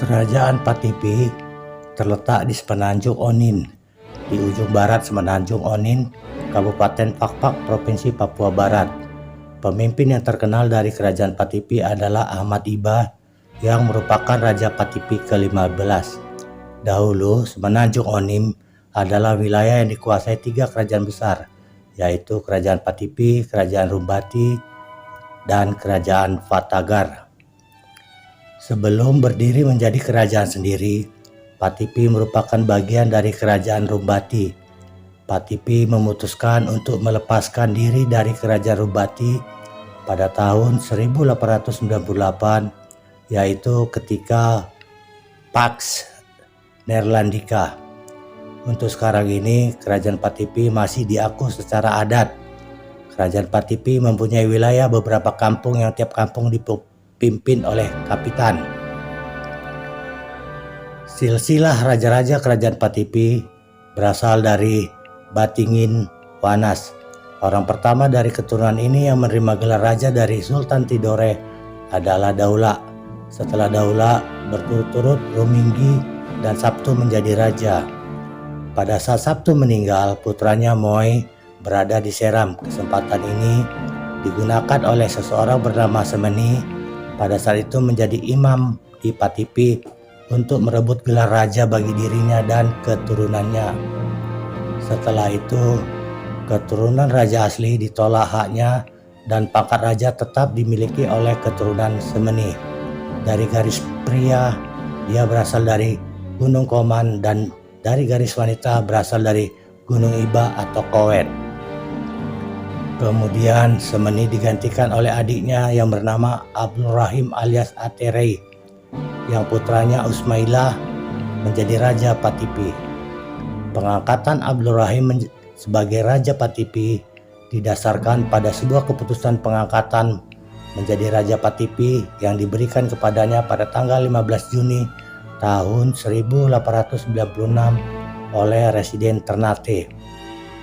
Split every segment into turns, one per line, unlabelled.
Kerajaan Patipi terletak di Semenanjung Onin, di ujung barat Semenanjung Onin, Kabupaten Pakpak, Provinsi Papua Barat. Pemimpin yang terkenal dari Kerajaan Patipi adalah Ahmad Iba yang merupakan Raja Patipi ke-15. Dahulu, Semenanjung Onim adalah wilayah yang dikuasai 3 kerajaan besar, yaitu Kerajaan Patipi, Kerajaan Rumbati, dan Kerajaan Fatagar. Sebelum berdiri menjadi kerajaan sendiri, Patipi merupakan bagian dari Kerajaan Rumbati. Patipi memutuskan untuk melepaskan diri dari Kerajaan Rumbati pada tahun 1898, yaitu ketika Pax Neerlandica. Untuk sekarang ini, Kerajaan Patipi masih diakui secara adat. Kerajaan Patipi mempunyai wilayah beberapa kampung yang tiap kampung dipimpin oleh kapitan. Silsilah raja-raja Kerajaan Patipi berasal dari Batingin Wanas. Orang pertama dari keturunan ini yang menerima gelar raja dari Sultan Tidore adalah Daula. Setelah Daula, berturut-turut Ruminggi dan Sabtu menjadi raja. Pada saat Sabtu meninggal, putranya Moy berada di Seram. Kesempatan ini digunakan oleh seseorang bernama Semeni pada saat itu menjadi imam di Patipi untuk merebut gelar raja bagi dirinya dan keturunannya. Setelah itu, keturunan raja asli ditolak haknya dan pangkat raja tetap dimiliki oleh keturunan Semeni. Dari garis pria, dia berasal dari Gunung Koman, dan dari garis wanita berasal dari Gunung Iba atau Kowet. Kemudian Semeni digantikan oleh adiknya yang bernama Abdul Rahim alias Aterei, yang putranya Usmailah menjadi Raja Patipi. Pengangkatan Abdul Rahim sebagai Raja Patipi didasarkan pada sebuah keputusan pengangkatan menjadi Raja Patipi yang diberikan kepadanya pada tanggal 15 Juni tahun 1896 oleh Residen Ternate.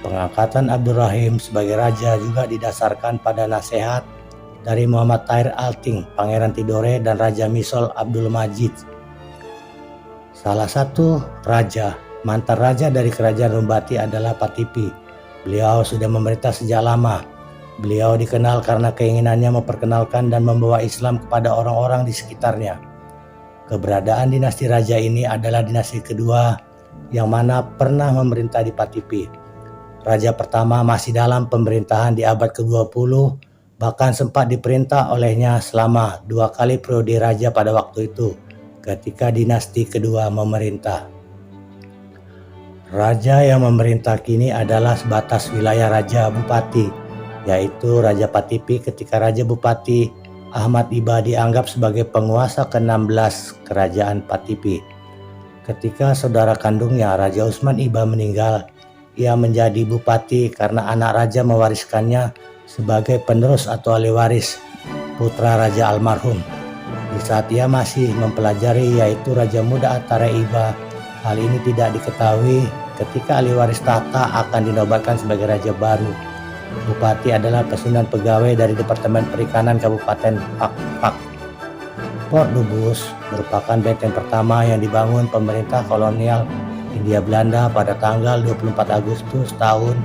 Pengangkatan Abdul Rahim sebagai raja juga didasarkan pada nasihat dari Muhammad Tahir Alting, Pangeran Tidore, dan Raja Misol Abdul Majid. Salah satu raja, mantan raja dari Kerajaan Rumbati adalah Patipi. Beliau sudah memerintah sejak lama. Beliau dikenal karena keinginannya memperkenalkan dan membawa Islam kepada orang-orang di sekitarnya. Keberadaan dinasti raja ini adalah dinasti kedua yang mana pernah memerintah di Patipi. Raja pertama masih dalam pemerintahan di abad ke-20, bahkan sempat diperintah olehnya selama 2 kali periode raja pada waktu itu ketika dinasti kedua memerintah. Raja yang memerintah kini adalah sebatas wilayah Raja Bupati, yaitu Raja Patipi ketika Raja Bupati Ahmad Iba dianggap sebagai penguasa ke-16 Kerajaan Patipi. Ketika saudara kandungnya Raja Usman Iba meninggal, ia menjadi bupati karena anak raja mewariskannya sebagai penerus atau ahli waris putra raja almarhum. Di saat ia masih mempelajari, yaitu Raja Muda Atare Iba, hal ini tidak diketahui ketika ahli waris tahta akan dinobatkan sebagai raja baru. Bupati adalah pesurunan pegawai dari Departemen Perikanan Kabupaten Pakpak. Port Lubus merupakan benteng pertama yang dibangun pemerintah kolonial Hindia Belanda pada tanggal 24 Agustus tahun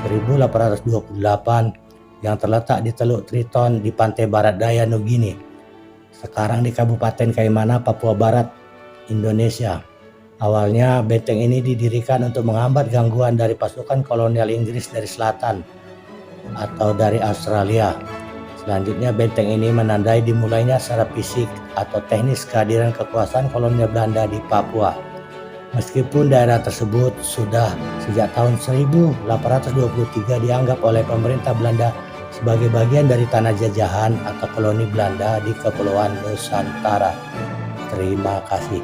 1828 yang terletak di Teluk Triton di pantai barat daya Nugini, sekarang di Kabupaten Kaimana, Papua Barat, Indonesia. Awalnya benteng ini didirikan untuk menghambat gangguan dari pasukan kolonial Inggris dari selatan atau dari Australia. Selanjutnya benteng ini menandai dimulainya secara fisik atau teknis kehadiran kekuasaan kolonial Belanda di Papua. Meskipun daerah tersebut sudah sejak tahun 1823 dianggap oleh pemerintah Belanda sebagai bagian dari tanah jajahan atau koloni Belanda di Kepulauan Nusantara. Terima kasih.